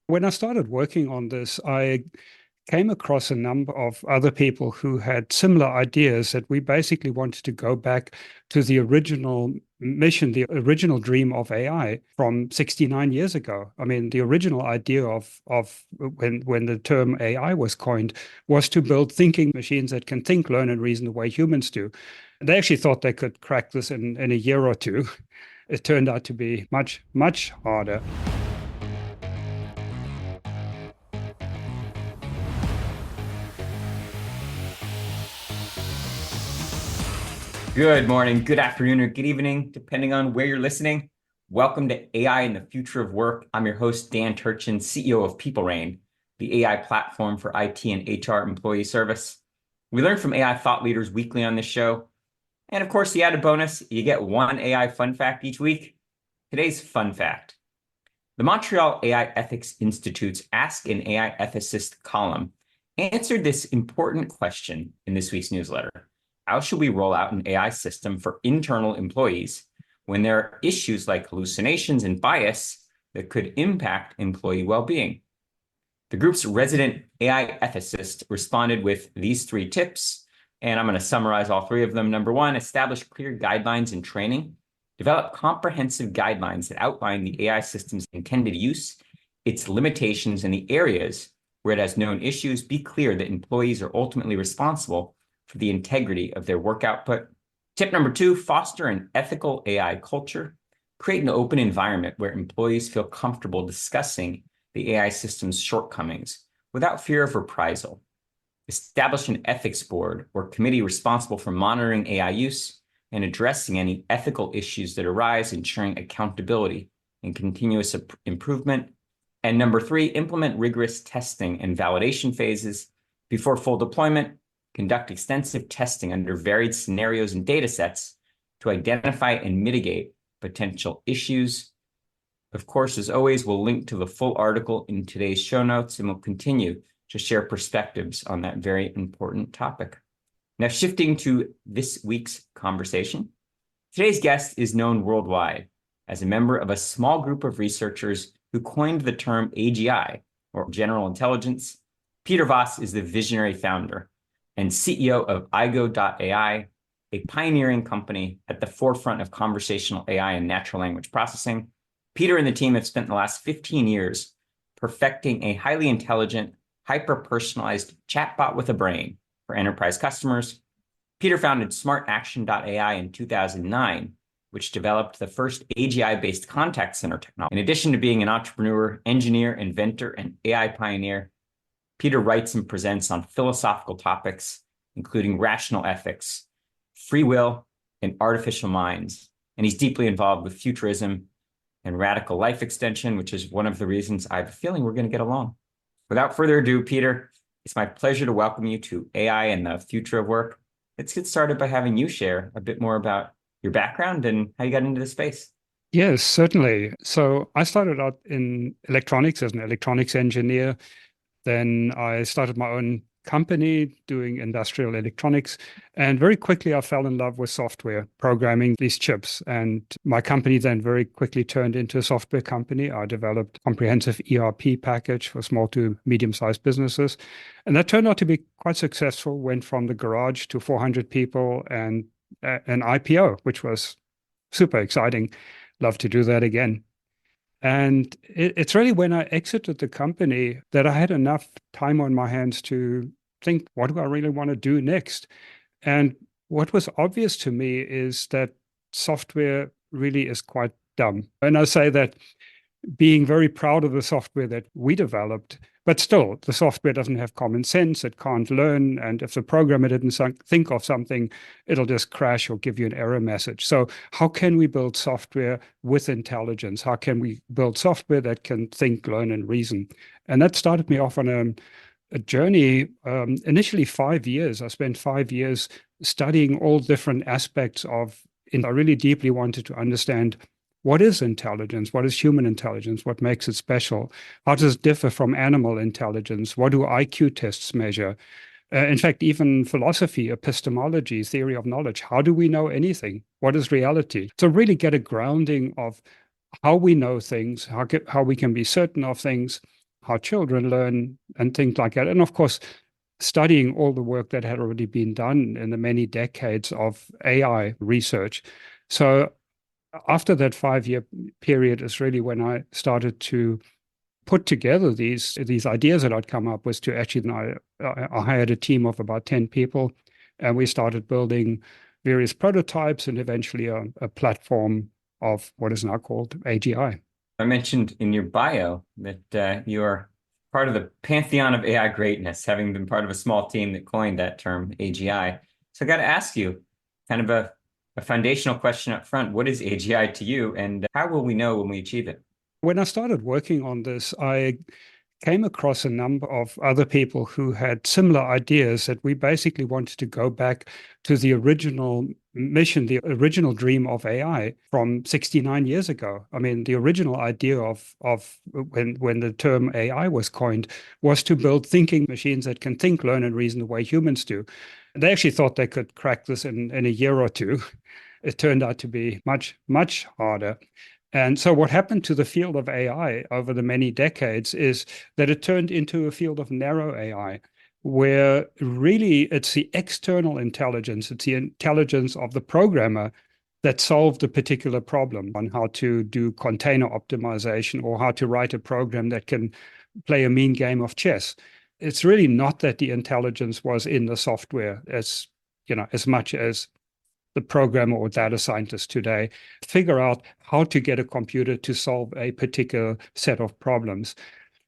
When I started working on this, I came across a number of other people who had similar ideas that we basically wanted to go back to the original mission, the original dream of AI from 69 years ago. I mean, the original idea of when the term AI was coined was to build thinking machines that can think, learn, and reason the way humans do. They actually thought they could crack this in a year or two. It turned out to be much, much harder. Good morning, good afternoon, or good evening, depending on where you're listening. Welcome to AI and the Future of Work. I'm your host, Dan Turchin, CEO of PeopleRain, the AI platform for IT and HR employee service. We learn from AI thought leaders weekly on this show. And of course, the added bonus, you get one AI fun fact each week. Today's fun fact. The Montreal AI Ethics Institute's Ask an AI Ethicist column answered this important question in this week's newsletter. How should we roll out an AI system for internal employees when there are issues like hallucinations and bias that could impact employee well-being? The group's resident AI ethicist responded with these 3 tips, and I'm going to summarize all 3 of them. Number 1, establish clear guidelines and training. Develop comprehensive guidelines that outline the AI system's intended use, its limitations, and the areas where it has known issues. Be clear that employees are ultimately responsible for the integrity of their work output. Tip number 2, foster an ethical AI culture. Create an open environment where employees feel comfortable discussing the AI system's shortcomings without fear of reprisal. Establish an ethics board or committee responsible for monitoring AI use and addressing any ethical issues that arise, ensuring accountability and continuous improvement. And number 3, implement rigorous testing and validation phases before full deployment. Conduct extensive testing under varied scenarios and data sets to identify and mitigate potential issues. Of course, as always, we'll link to the full article in today's show notes, and we'll continue to share perspectives on that very important topic. Now, shifting to this week's conversation, today's guest is known worldwide as a member of a small group of researchers who coined the term AGI, or general intelligence. Peter Voss is the visionary founder and CEO of Aigo.ai, a pioneering company at the forefront of conversational AI and natural language processing. Peter and the team have spent the last 15 years perfecting a highly intelligent, hyper-personalized chatbot with a brain for enterprise customers. Peter founded SmartAction.ai in 2009, which developed the first AGI-based contact center technology. In addition to being an entrepreneur, engineer, inventor, and AI pioneer, Peter writes and presents on philosophical topics, including rational ethics, free will, and artificial minds. And he's deeply involved with futurism and radical life extension, which is one of the reasons I have a feeling we're going to get along. Without further ado, Peter, it's my pleasure to welcome you to AI and the Future of Work. Let's get started by having you share a bit more about your background and how you got into the space. Yes, certainly. So I started out in electronics as an electronics engineer. Then I started my own company doing industrial electronics. And very quickly, I fell in love with software, programming these chips. And my company then very quickly turned into a software company. I developed a comprehensive ERP package for small to medium-sized businesses. And that turned out to be quite successful, went from the garage to 400 people and an IPO, which was super exciting. Love to do that again. And it's really when I exited the company that I had enough time on my hands to think, what do I really want to do next? And what was obvious to me is that software really is quite dumb. And I say that being very proud of the software that we developed, but still, the software doesn't have common sense. It can't learn. And if the programmer didn't think of something, it'll just crash or give you an error message. So how can we build software with intelligence? How can we build software that can think, learn, and reason? And that started me off on a journey, initially 5 years. I spent 5 years studying all different aspects of, and I really deeply wanted to understand what is intelligence? What is human intelligence? What makes it special? How does it differ from animal intelligence? What do IQ tests measure? In fact, even philosophy, epistemology, theory of knowledge. How do we know anything? What is reality? So really get a grounding of how we know things, how we can be certain of things, how children learn and things like that. And of course, studying all the work that had already been done in the many decades of AI research. So after that 5-year period is really when I started to put together these ideas that I'd come up with to actually, I hired a team of about 10 people, and we started building various prototypes and eventually a platform of what is now called AGI. I mentioned in your bio that you're part of the pantheon of AI greatness, having been part of a small team that coined that term AGI. So I got to ask you kind of a foundational question up front. What is AGI to you, and how will we know when we achieve it? When I started working on this, I came across a number of other people who had similar ideas that we basically wanted to go back to the original mission, the original dream of AI from 69 years ago. I mean, the original idea of when the term AI was coined was to build thinking machines that can think, learn, and reason the way humans do. They actually thought they could crack this in a year or two. It turned out to be much, much harder. And so what happened to the field of AI over the many decades is that it turned into a field of narrow AI, where really it's the external intelligence, it's the intelligence of the programmer that solved a particular problem on how to do container optimization or how to write a program that can play a mean game of chess. It's really not that the intelligence was in the software as much as the programmer or data scientist today figure out how to get a computer to solve a particular set of problems.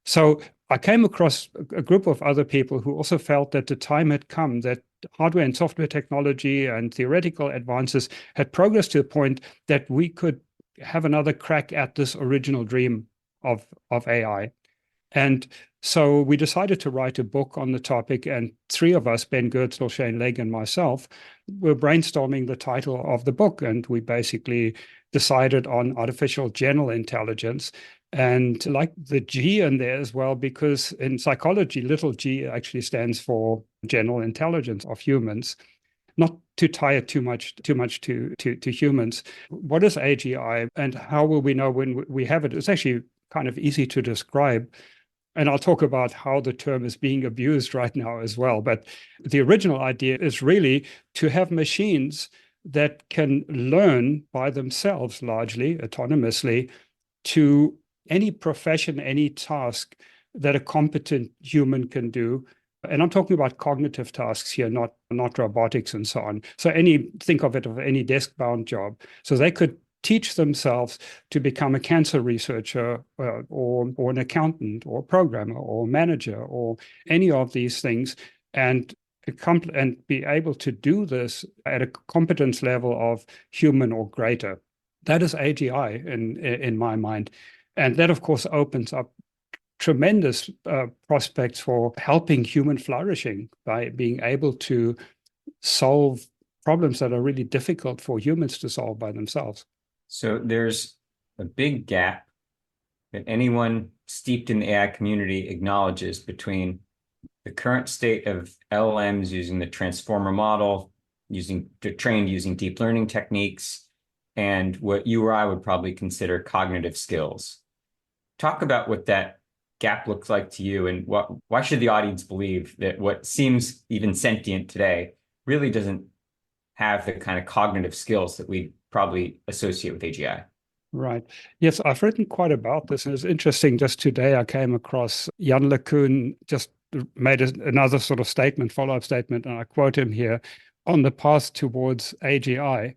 So I came across a group of other people who also felt that the time had come that hardware and software technology and theoretical advances had progressed to a point that we could have another crack at this original dream of AI. And so we decided to write a book on the topic, and 3 of us, Ben Goertzel, Shane Legg, and myself, were brainstorming the title of the book, and we basically decided on artificial general intelligence. And like the G in there as well, because in psychology, little g actually stands for general intelligence of humans. Not to tie it too much to humans. What is AGI, and how will we know when we have it? It's actually kind of easy to describe. And I'll talk about how the term is being abused right now as well. But the original idea is really to have machines that can learn by themselves, largely autonomously, to any profession, any task that a competent human can do. And I'm talking about cognitive tasks here, not robotics and so on. So think of it of any desk-bound job. So they could teach themselves to become a cancer researcher or an accountant or programmer or manager or any of these things, and be able to do this at a competence level of human or greater. That is AGI in my mind. And that, of course, opens up tremendous prospects for helping human flourishing by being able to solve problems that are really difficult for humans to solve by themselves. So there's a big gap that anyone steeped in the AI community acknowledges between the current state of LLMs using the transformer model, trained using deep learning techniques, and what you or I would probably consider cognitive skills. Talk about what that gap looks like to you, and why should the audience believe that what seems even sentient today really doesn't have the kind of cognitive skills that we probably associate with AGI? Right. Yes, I've written quite about this, and it's interesting. Just today, I came across Jan LeCun just made another sort of statement, follow-up statement, and I quote him here: "On the path towards AGI,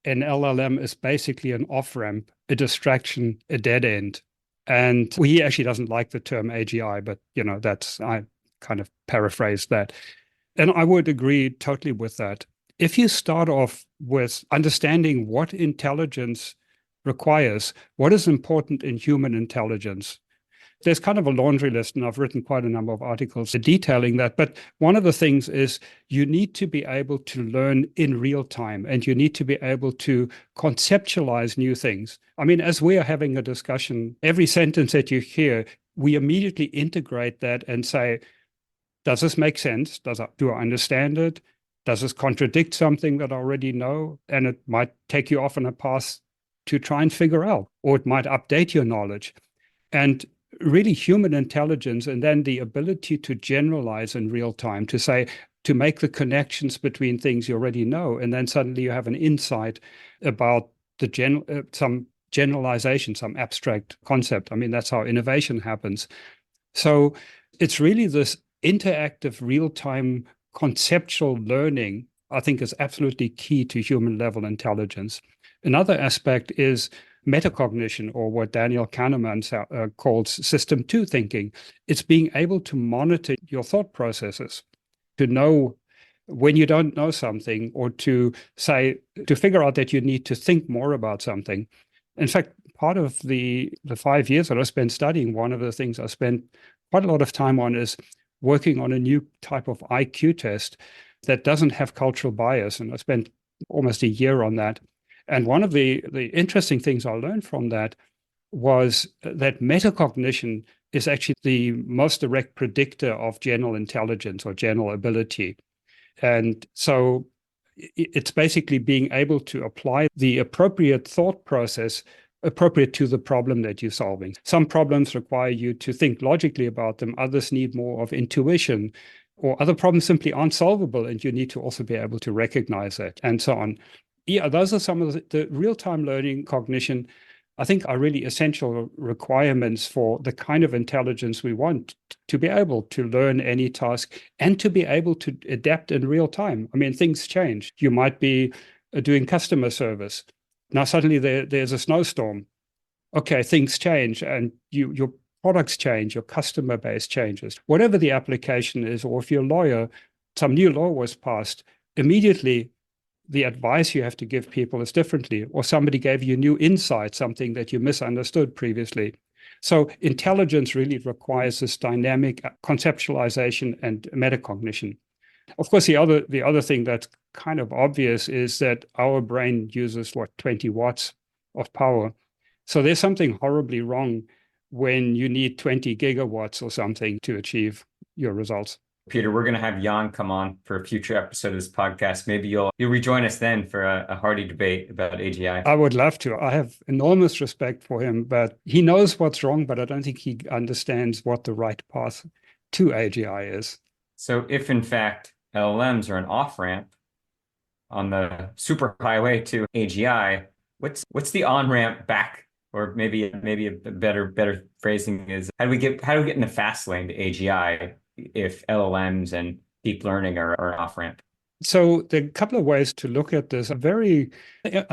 an LLM is basically an off-ramp, a distraction, a dead end." And he actually doesn't like the term AGI, but I kind of paraphrased that. And I would agree totally with that. If you start off with understanding what intelligence requires, what is important in human intelligence, there's kind of a laundry list, and I've written quite a number of articles detailing that. But one of the things is you need to be able to learn in real time, and you need to be able to conceptualize new things. I mean, as we are having a discussion, every sentence that you hear, we immediately integrate that and say, does this make sense? Do I understand it? Does this contradict something that I already know? And it might take you off on a path to try and figure out, or it might update your knowledge. And really human intelligence, and then the ability to generalize in real time, to say, to make the connections between things you already know, and then suddenly you have an insight about some generalization, some abstract concept. I mean, that's how innovation happens. So it's really this interactive, real-time conceptual learning, I think, is absolutely key to human level intelligence. Another aspect is metacognition, or what Daniel Kahneman calls system two thinking. It's being able to monitor your thought processes, to know when you don't know something, or to figure out that you need to think more about something. In fact, part of the 5 years that I spent studying, one of the things I spent quite a lot of time on is working on a new type of IQ test that doesn't have cultural bias. And I spent almost a year on that. And one of the interesting things I learned from that was that metacognition is actually the most direct predictor of general intelligence or general ability. And so it's basically being able to apply the appropriate thought process appropriate to the problem that you're solving. Some problems require you to think logically about them. Others need more of intuition, or other problems simply aren't solvable, and you need to also be able to recognize that, and so on. Yeah, those are some of the real-time learning cognition, I think, are really essential requirements for the kind of intelligence we want, to be able to learn any task and to be able to adapt in real time. I mean, things change. You might be doing customer service. Now suddenly there's a snowstorm. Okay, things change, and your products change, your customer base changes. Whatever the application is, or if you're a lawyer, some new law was passed, immediately the advice you have to give people is differently, or somebody gave you new insight, something that you misunderstood previously. So intelligence really requires this dynamic conceptualization and metacognition. Of course, the other thing that's kind of obvious is that our brain uses 20 watts of power. So there's something horribly wrong when you need 20 gigawatts or something to achieve your results. Peter, we're going to have Jan come on for a future episode of this podcast. Maybe you'll rejoin us then for a hearty debate about AGI. I would love to. I have enormous respect for him, but he knows what's wrong, but I don't think he understands what the right path to AGI is. So if in fact LLMs are an off-ramp on the superhighway to AGI, what's the on-ramp back? Or maybe a better phrasing is, how do we get in the fast lane to AGI if LLMs and deep learning are an off-ramp? So there are a couple of ways to look at this. I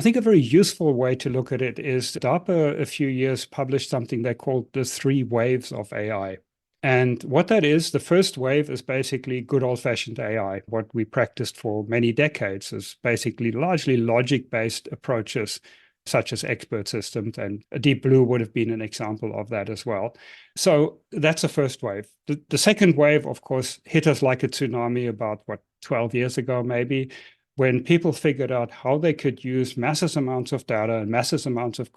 think a very useful way to look at it is DARPA a few years published something they called the 3 waves of AI. And what that is, the first wave is basically good old-fashioned AI. What we practiced for many decades is basically largely logic-based approaches, such as expert systems, and Deep Blue would have been an example of that as well. So that's the first wave. The second wave, of course, hit us like a tsunami about, 12 years ago maybe, when people figured out how they could use massive amounts of data and massive amounts of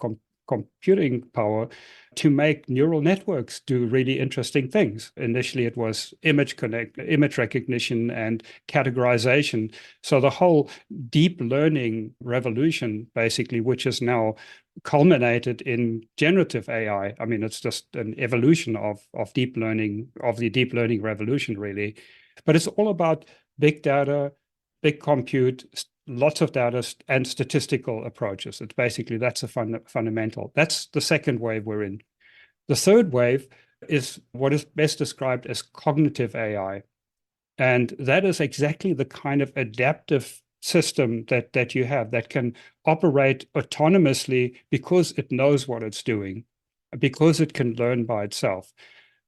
computing power to make neural networks do really interesting things. Initially, it was image recognition and categorization. So the whole deep learning revolution, basically, which is now culminated in generative AI. I mean, it's just an evolution of deep learning, of the deep learning revolution, really. But it's all about big data, big compute, lots of data, and statistical approaches. It's basically, that's a fundamental. That's the second wave we're in. The third wave is what is best described as cognitive AI. And that is exactly the kind of adaptive system that you have that can operate autonomously because it knows what it's doing, because it can learn by itself.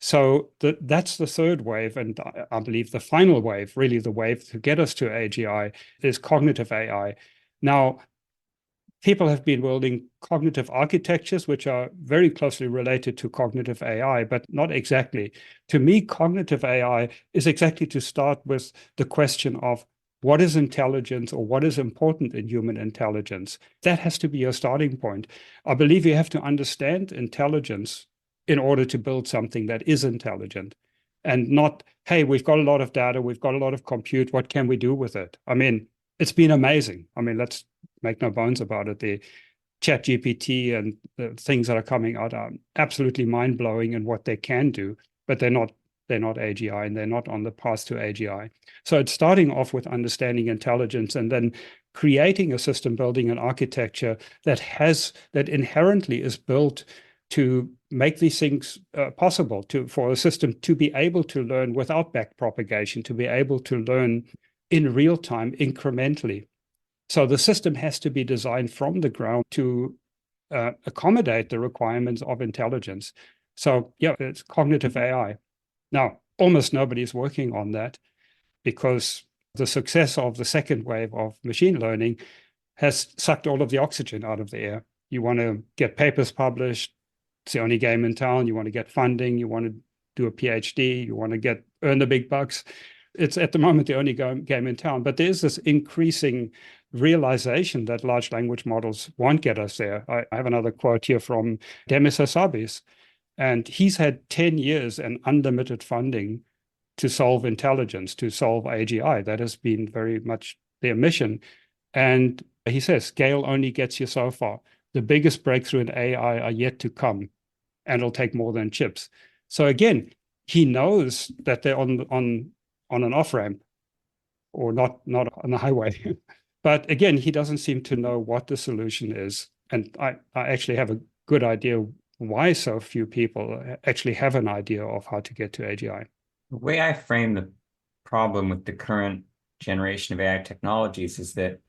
So that's the third wave. And I believe the final wave, really the wave to get us to AGI, is cognitive AI. Now, people have been building cognitive architectures, which are very closely related to cognitive AI, but not exactly. To me, cognitive AI is exactly to start with the question of what is intelligence, or what is important in human intelligence. That has to be your starting point. I believe you have to understand intelligence in order to build something that is intelligent, and not, hey, we've got a lot of data, we've got a lot of compute, what can we do with it? I mean, it's been amazing. I mean, let's make no bones about it. ChatGPT and the things that are coming out are absolutely mind-blowing in what they can do, but they're not AGI, and they're not on the path to AGI. So it's starting off with understanding intelligence and then creating a system, building an architecture that inherently is built to make these things possible, for a system to be able to learn without backpropagation, to be able to learn in real time incrementally. So the system has to be designed from the ground to accommodate the requirements of intelligence. So yeah, it's cognitive AI. Now, almost nobody's working on that because the success of the second wave of machine learning has sucked all of the oxygen out of the air. You want to get papers published. It's the only game in town. You want to get funding. You want to do a PhD. You want to earn the big bucks. It's at the moment the only game in town. But there's this increasing realization that large language models won't get us there. I have another quote here from Demis Hassabis, and he's had 10 years and unlimited funding to solve intelligence, to solve AGI. That has been very much their mission. And he says, scale only gets you so far. The biggest breakthrough in AI are yet to come, and it'll take more than chips. So again, he knows that they're on an off-ramp or not on a highway. But again, he doesn't seem to know what the solution is. And I actually have a good idea why so few people actually have an idea of how to get to AGI. The way I frame the problem with the current generation of AI technologies is that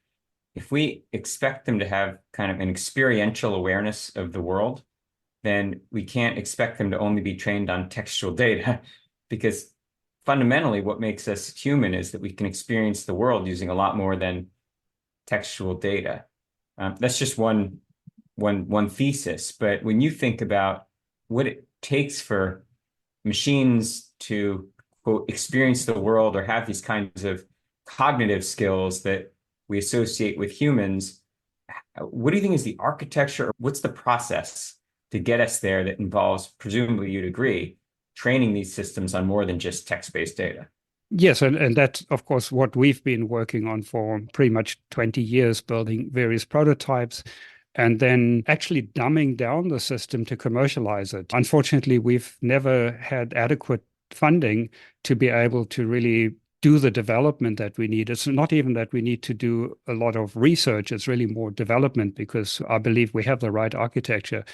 if we expect them to have kind of an experiential awareness of the world, then we can't expect them to only be trained on textual data, because fundamentally what makes us human is that we can experience the world using a lot more than textual data. That's just one thesis. But when you think about what it takes for machines to, quote, experience the world or have these kinds of cognitive skills that we associate with humans, what do you think is the architecture? What's the process to get us there that involves, presumably you'd agree, training these systems on more than just text-based data? Yes, and that's, of course, what we've been working on for pretty much 20 years, building various prototypes and then actually dumbing down the system to commercialize it. Unfortunately, we've never had adequate funding to be able to really do the development that we need. It's not even that we need to do a lot of research. It's really more development, because I believe we have the right architecture.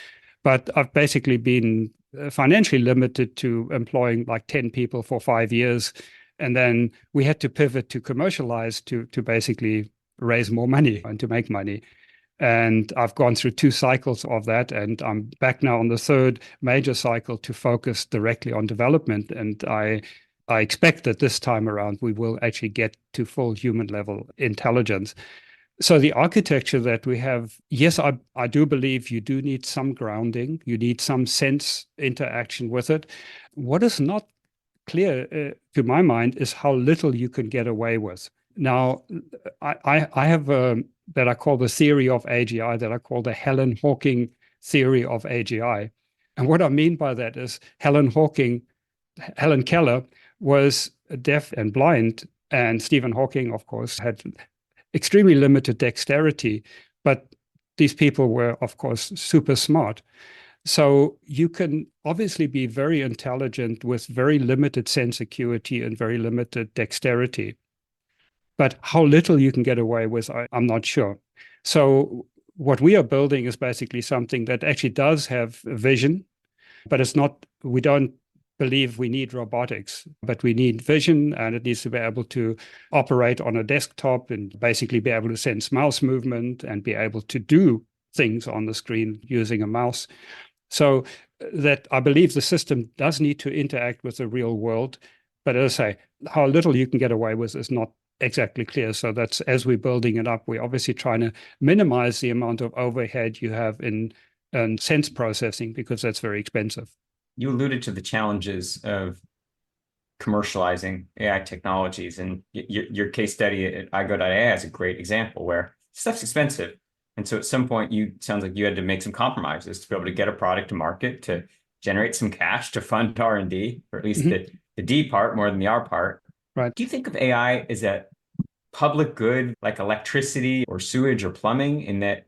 But I've basically been financially limited to employing like 10 people for 5 years. And then we had to pivot to commercialize to basically raise more money and to make money. And I've gone through 2 cycles of that, and I'm back now on the 3rd major cycle to focus directly on development. And I expect that this time around we will actually get to full human level intelligence. So the architecture that we have, yes, I do believe you do need some grounding. You need some sense interaction with it. What is not clear to my mind is how little you can get away with. Now, I have that I call the theory of AGI, that I call the Helen Hawking theory of AGI. And what I mean by that is Helen Keller was deaf and blind, and Stephen Hawking, of course, had extremely limited dexterity, but these people were, of course, super smart. So you can obviously be very intelligent with very limited sense acuity and very limited dexterity. But how little you can get away with, I'm not sure. So what we are building is basically something that actually does have vision, but we don't believe we need robotics, but we need vision, and it needs to be able to operate on a desktop and basically be able to sense mouse movement and be able to do things on the screen using a mouse. So that I believe the system does need to interact with the real world, but as I say, how little you can get away with is not exactly clear. So that's, as we're building it up, we're obviously trying to minimize the amount of overhead you have in sense processing, because that's very expensive. You alluded to the challenges of commercializing AI technologies, and your case study at Aigo.ai is a great example where stuff's expensive. And so at some point, sounds like you had to make some compromises to be able to get a product to market, to generate some cash to fund R&D, or at least the D part more than the R part. Right. Do you think of AI as a public good like electricity or sewage or plumbing, in that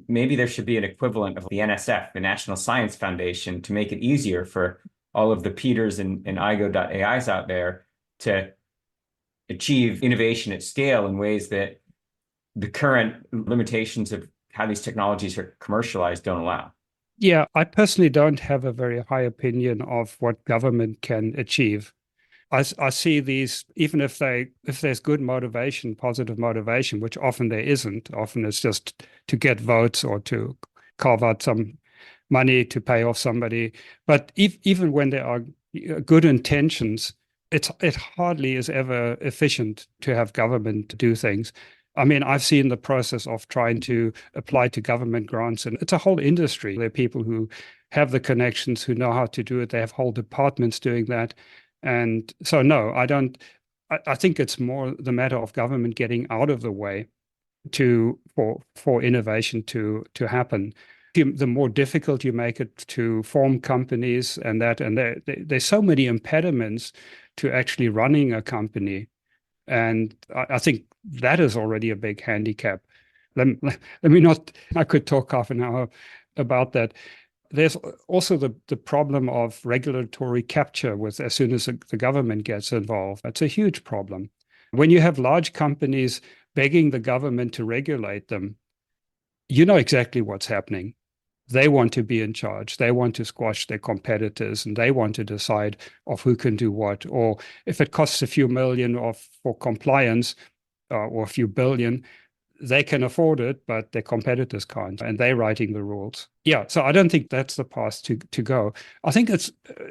maybe there should be an equivalent of the NSF, the National Science Foundation, to make it easier for all of the Peters and Aigo.ai's out there to achieve innovation at scale in ways that the current limitations of how these technologies are commercialized don't allow. Yeah, I personally don't have a very high opinion of what government can achieve. I see these, even if there's good motivation, positive motivation, which often there isn't. Often it's just to get votes or to carve out some money to pay off somebody. But even when there are good intentions, it hardly is ever efficient to have government do things. I mean, I've seen the process of trying to apply to government grants, and it's a whole industry. There are people who have the connections, who know how to do it. They have whole departments doing that. And so, no, I don't. I think it's more the matter of government getting out of the way for innovation to happen. The more difficult you make it to form companies, and there's so many impediments to actually running a company. And I think that is already a big handicap. Let me not, I could talk half an hour about that. There's also the problem of regulatory capture with as soon as the government gets involved. That's a huge problem. When you have large companies begging the government to regulate them, you know exactly what's happening. They want to be in charge. They want to squash their competitors, and they want to decide of who can do what. Or if it costs a few million for compliance or a few billion, they can afford it, but their competitors can't, and they're writing the rules. Yeah, so I don't think that's the path to go. I think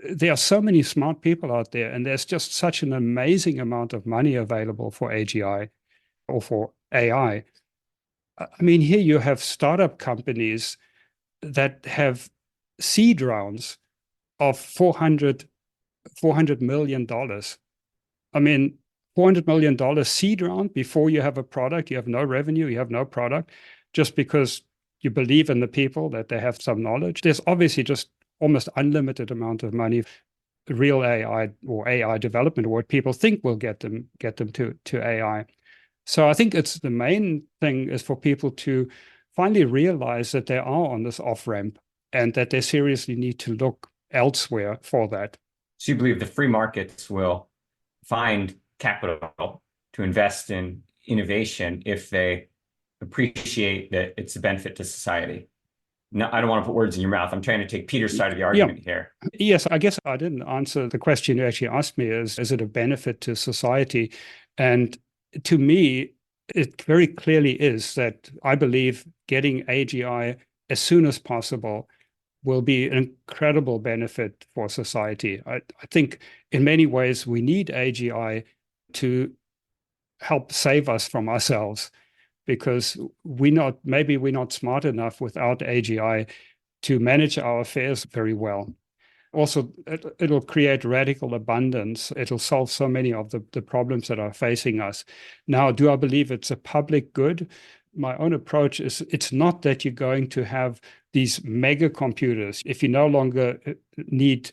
there are so many smart people out there, and there's just such an amazing amount of money available for AGI or for AI. I mean, here you have startup companies that have seed rounds of $400 million. I mean, $400 million seed round before you have a product, you have no revenue, you have no product, just because you believe in the people, that they have some knowledge. There's obviously just almost unlimited amount of money, real AI or AI development, or what people think will get them to AI. So I think it's the main thing is for people to finally realize that they are on this off-ramp and that they seriously need to look elsewhere for that. So you believe the free markets will find capital to invest in innovation if they appreciate that it's a benefit to society? No, I don't want to put words in your mouth. I'm trying to take Peter's side of the argument here. Yes, I guess I didn't answer the question you actually asked me, is it a benefit to society? And to me, it very clearly is that I believe getting AGI as soon as possible will be an incredible benefit for society. I think in many ways we need AGI to help save us from ourselves, because maybe we're not smart enough without AGI to manage our affairs very well. Also, it'll create radical abundance. It'll solve so many of the problems that are facing us. Now, do I believe it's a public good? My own approach is it's not that you're going to have these mega computers. If you no longer need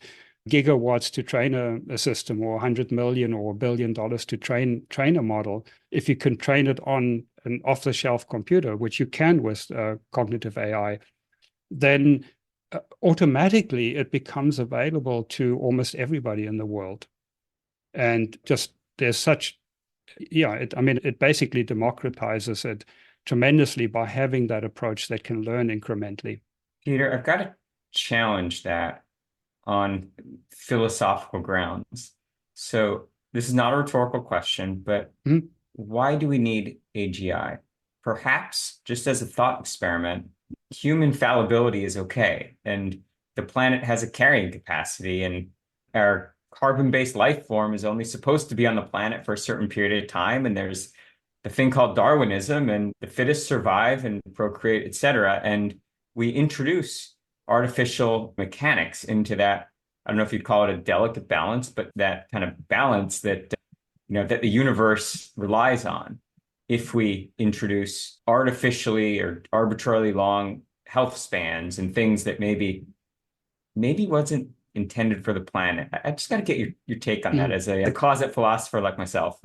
gigawatts to train a system, or 100 million or $1 billion to train a model, if you can train it on an off-the-shelf computer, which you can with cognitive AI, then automatically it becomes available to almost everybody in the world. And just there's such, it basically democratizes it tremendously by having that approach that can learn incrementally. Peter, I've got to challenge that on philosophical grounds. So this is not a rhetorical question, but why do we need AGI? Perhaps just as a thought experiment, human fallibility is okay, and the planet has a carrying capacity, and our carbon-based life form is only supposed to be on the planet for a certain period of time, and there's the thing called Darwinism, and the fittest survive and procreate, etc. And we introduce artificial mechanics into that. I don't know if you'd call it a delicate balance, but that kind of balance that that the universe relies on. If we introduce artificially or arbitrarily long health spans and things that maybe wasn't intended for the planet. I just got to get your take on that as a closet philosopher like myself.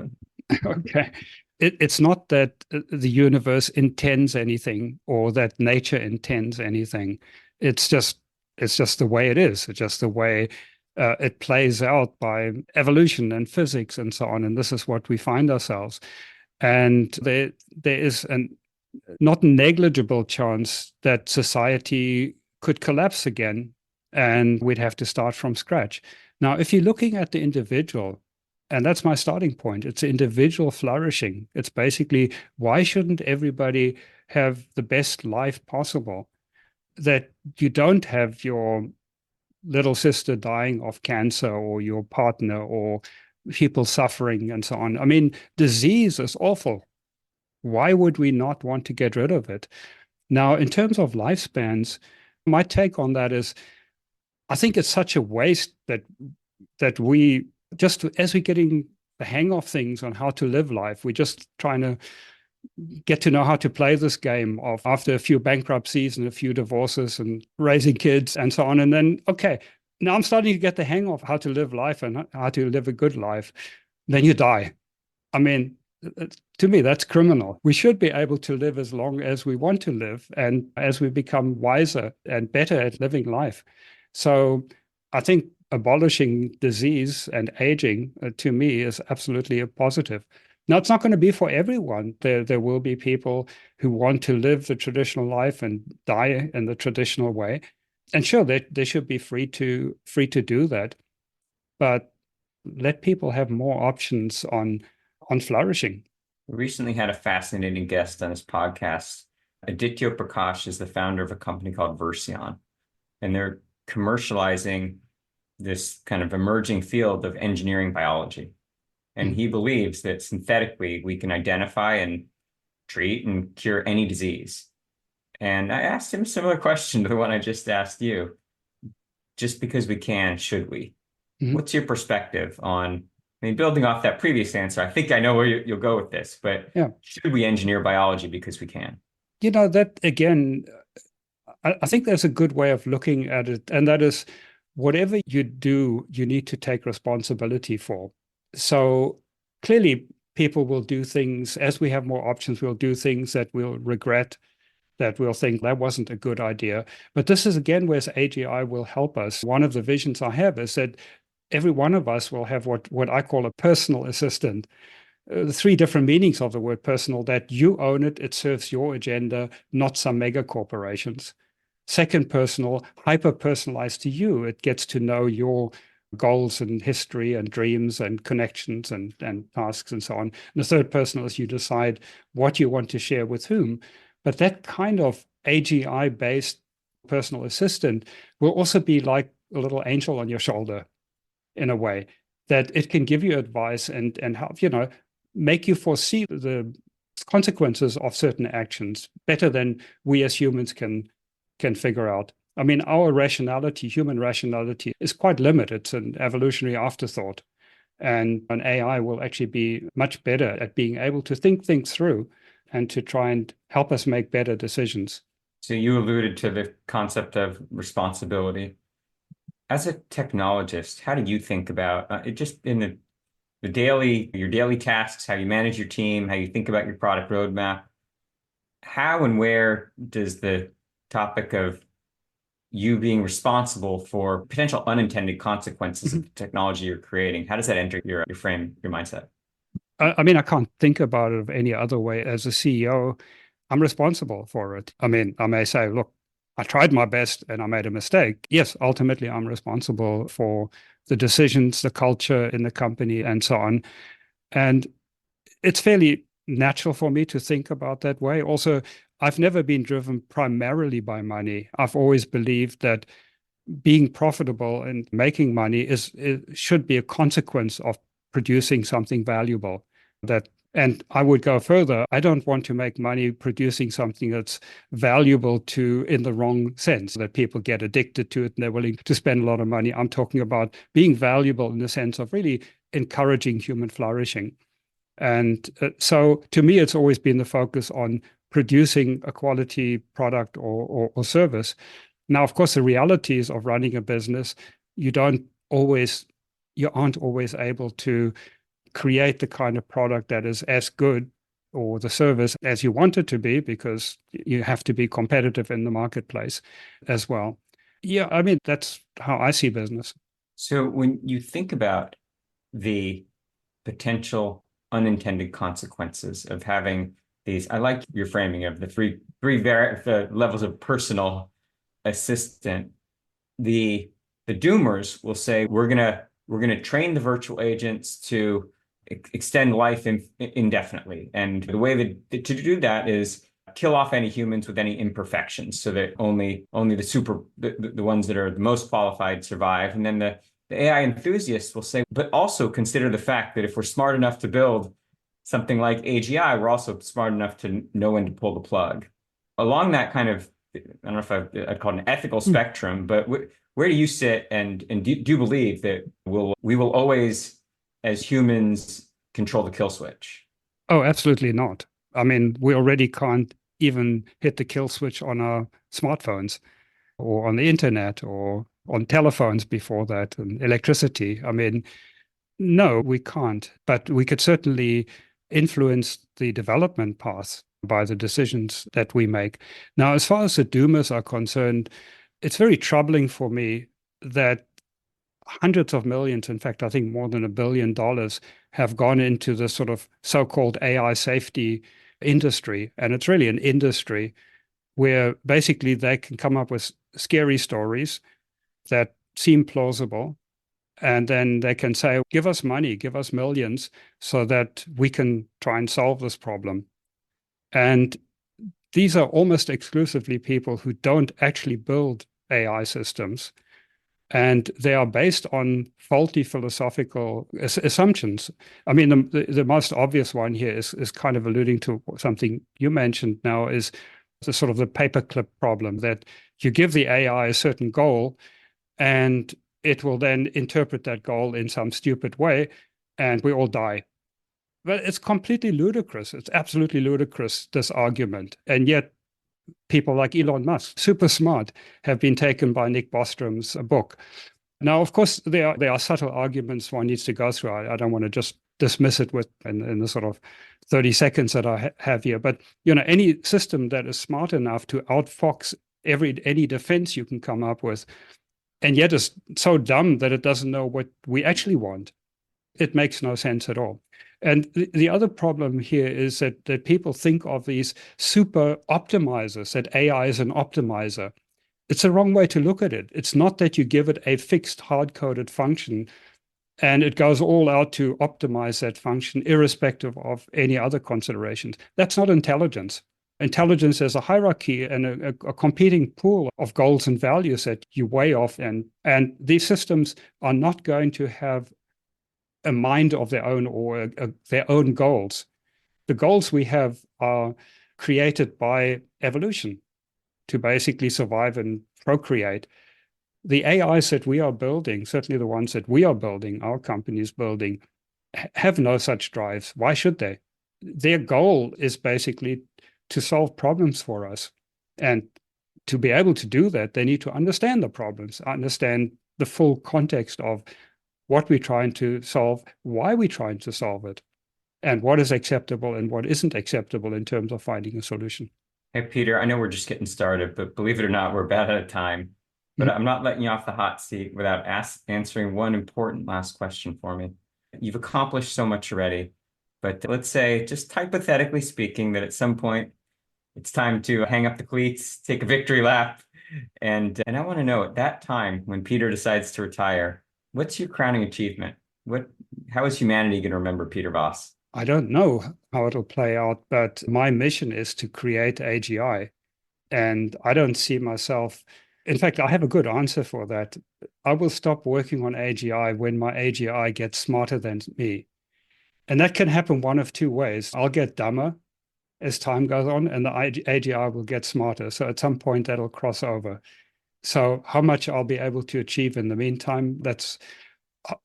Okay. it's not that the universe intends anything or that nature intends anything. It's just the way it is. It's just the way it plays out by evolution and physics and so on. And this is what we find ourselves. And there is an not negligible chance that society could collapse again and we'd have to start from scratch. Now, if you're looking at the individual, and that's my starting point, it's individual flourishing. It's basically, why shouldn't everybody have the best life possible? That you don't have your little sister dying of cancer or your partner or people suffering and so on. I mean, disease is awful. Why would we not want to get rid of it? Now, in terms of lifespans, my take on that is I think it's such a waste that we just as we're getting the hang of things on how to live life, we're just trying to get to know how to play this game of after a few bankruptcies and a few divorces and raising kids and so on. And then, okay, now I'm starting to get the hang of how to live life and how to live a good life. Then you die. I mean, to me, that's criminal. We should be able to live as long as we want to live and as we become wiser and better at living life. So I think abolishing disease and aging, to me, is absolutely a positive. Now, it's not going to be for everyone. There will be people who want to live the traditional life and die in the traditional way. And sure, they should be free to do that. But let people have more options on flourishing. We recently had a fascinating guest on this podcast. Aditya Prakash is the founder of a company called Voss, and they're commercializing this kind of emerging field of engineering biology. And he believes that synthetically we can identify and treat and cure any disease. And I asked him a similar question to the one I just asked you. Just because we can, should we? Mm-hmm. What's your perspective on, I mean, building off that previous answer, I think I know where you'll go with this, but yeah, should we engineer biology because we can? You know, that again, I think there's a good way of looking at it, and that is whatever you do, you need to take responsibility for. So clearly, people will do things, as we have more options, we'll do things that we'll regret, that we'll think that wasn't a good idea. But this is again where AGI will help us. One of the visions I have is that every one of us will have what I call a personal assistant. The three different meanings of the word personal: that you own it, it serves your agenda, not some mega corporations. Second, personal, hyper-personalized to you. It gets to know your goals and history and dreams and connections and tasks and so on. And the third, personal, is you decide what you want to share with whom. But that kind of AGI-based personal assistant will also be like a little angel on your shoulder, in a way, that it can give you advice and help, make you foresee the consequences of certain actions better than we as humans can figure out. I mean, our rationality, human rationality, is quite limited. It's an evolutionary afterthought. And an AI will actually be much better at being able to think things through and to try and help us make better decisions. So you alluded to the concept of responsibility. As a technologist, how do you think about it just in your daily tasks, how you manage your team, how you think about your product roadmap? How and where does the topic of you being responsible for potential unintended consequences of the technology you're creating, how does that enter your frame, your mindset? I mean, I can't think about it any other way. As a CEO, I'm responsible for it. I mean, I may say, look, I tried my best and I made a mistake. Yes, ultimately, I'm responsible for the decisions, the culture in the company, and so on. And it's fairly natural for me to think about that way. Also, I've never been driven primarily by money. I've always believed that being profitable and making money should be a consequence of producing something valuable. And I would go further. I don't want to make money producing something that's valuable in the wrong sense, that people get addicted to it and they're willing to spend a lot of money. I'm talking about being valuable in the sense of really encouraging human flourishing. And so to me, it's always been the focus on producing a quality product or service. Now, of course, the realities of running a business, you aren't always able to create the kind of product that is as good or the service as you want it to be, because you have to be competitive in the marketplace as well. Yeah, I mean, that's how I see business. So when you think about the potential unintended consequences of having these, I like your framing of the the levels of personal assistant. The doomers will say we're gonna train the virtual agents to extend life indefinitely, and the way that to do that is kill off any humans with any imperfections, so that only the ones that are the most qualified survive. And then the AI enthusiasts will say, but also consider the fact that if we're smart enough to build something like AGI, we're also smart enough to know when to pull the plug. Along that kind of, I don't know if I'd call it an ethical spectrum, but where do you sit, and do you believe that we will always, as humans, control the kill switch? Oh, absolutely not. I mean, we already can't even hit the kill switch on our smartphones or on the internet or on telephones before that, and electricity. I mean, no, we can't, but we could certainly influence the development path by the decisions that we make. Now, as far as the doomers are concerned, it's very troubling for me that hundreds of millions, in fact, I think more than $1 billion, have gone into the sort of so-called AI safety industry. And it's really an industry where basically they can come up with scary stories that seem plausible. And then they can say, give us money, give us millions so that we can try and solve this problem. And these are almost exclusively people who don't actually build AI systems. And they are based on faulty philosophical assumptions. I mean, the most obvious one here is kind of alluding to something you mentioned now, is the sort of the paperclip problem, that you give the AI a certain goal and it will then interpret that goal in some stupid way and we all die. But it's completely ludicrous. It's absolutely ludicrous, this argument. And yet people like Elon Musk, super smart, have been taken by Nick Bostrom's book. Now, of course, there are subtle arguments one needs to go through. I don't want to just dismiss it in the sort of 30 seconds that I have here. But any system that is smart enough to outfox any defense you can come up with, and yet is so dumb that it doesn't know what we actually want, it makes no sense at all. And the other problem here is that people think of these super optimizers, that AI is an optimizer. It's the wrong way to look at it. It's not that you give it a fixed hard-coded function and it goes all out to optimize that function irrespective of any other considerations. That's not intelligence. Intelligence is a hierarchy and a competing pool of goals and values that you weigh off. And these systems are not going to have a mind of their own or their own goals. The goals we have are created by evolution to basically survive and procreate. The AIs that we are building, certainly the ones that we are building, our company is building, have no such drives. Why should they? Their goal is basically to solve problems for us. And to be able to do that, they need to understand the problems, understand the full context of what we're trying to solve, why we're trying to solve it, and what is acceptable and what isn't acceptable in terms of finding a solution. Hey, Peter, I know we're just getting started, but believe it or not, we're about out of time. But I'm not letting you off the hot seat without answering one important last question for me. You've accomplished so much already, but let's say, just hypothetically speaking, that at some point it's time to hang up the cleats, take a victory lap. And I want to know, at that time when Peter decides to retire, what's your crowning achievement? How is humanity going to remember Peter Voss? I don't know how it'll play out, but my mission is to create AGI. And I don't see myself, in fact, I have a good answer for that. I will stop working on AGI when my AGI gets smarter than me. And that can happen one of two ways. I'll get dumber as time goes on, and the AGI will get smarter. So at some point, that'll cross over. So how much I'll be able to achieve in the meantime, that's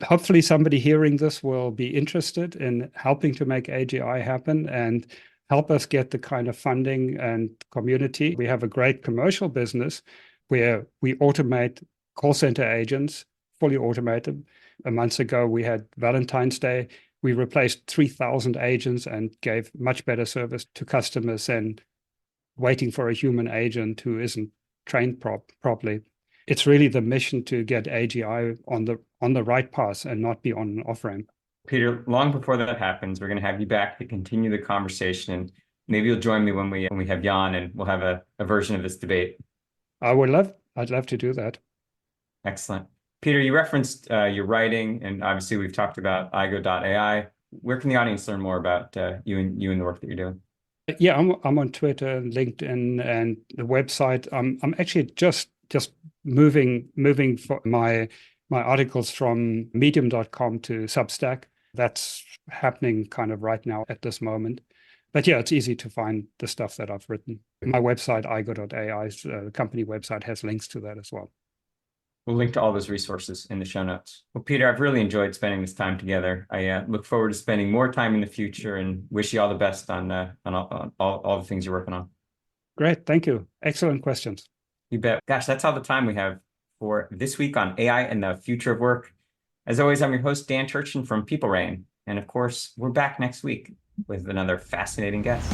hopefully somebody hearing this will be interested in helping to make AGI happen and help us get the kind of funding and community. We have a great commercial business where we automate call center agents, fully automated. A month ago, we had Valentine's Day We replaced 3,000 agents and gave much better service to customers than waiting for a human agent who isn't trained properly. It's really the mission to get AGI on the right path and not be on an off-ramp. Peter, long before that happens, we're going to have you back to continue the conversation, and maybe you'll join me when we have Jan, and we'll have a version of this debate. I'd love to do that. Excellent. Peter, you referenced your writing, and obviously we've talked about Aigo.ai. Where can the audience learn more about you and the work that you're doing? Yeah, I'm on Twitter, LinkedIn, and the website. I'm actually just moving for my articles from medium.com to Substack. That's happening kind of right now at this moment. But yeah, it's easy to find the stuff that I've written. My website, Aigo.ai, company website, has links to that as well. We'll link to all those resources in the show notes. Well, Peter, I've really enjoyed spending this time together. I look forward to spending more time in the future, and wish you all the best on all the things you're working on. Great, thank you. Excellent questions. You bet. Gosh, that's all the time we have for this week on AI and the future of work. As always, I'm your host, Dan Turchin from PeopleRain. And of course, we're back next week with another fascinating guest.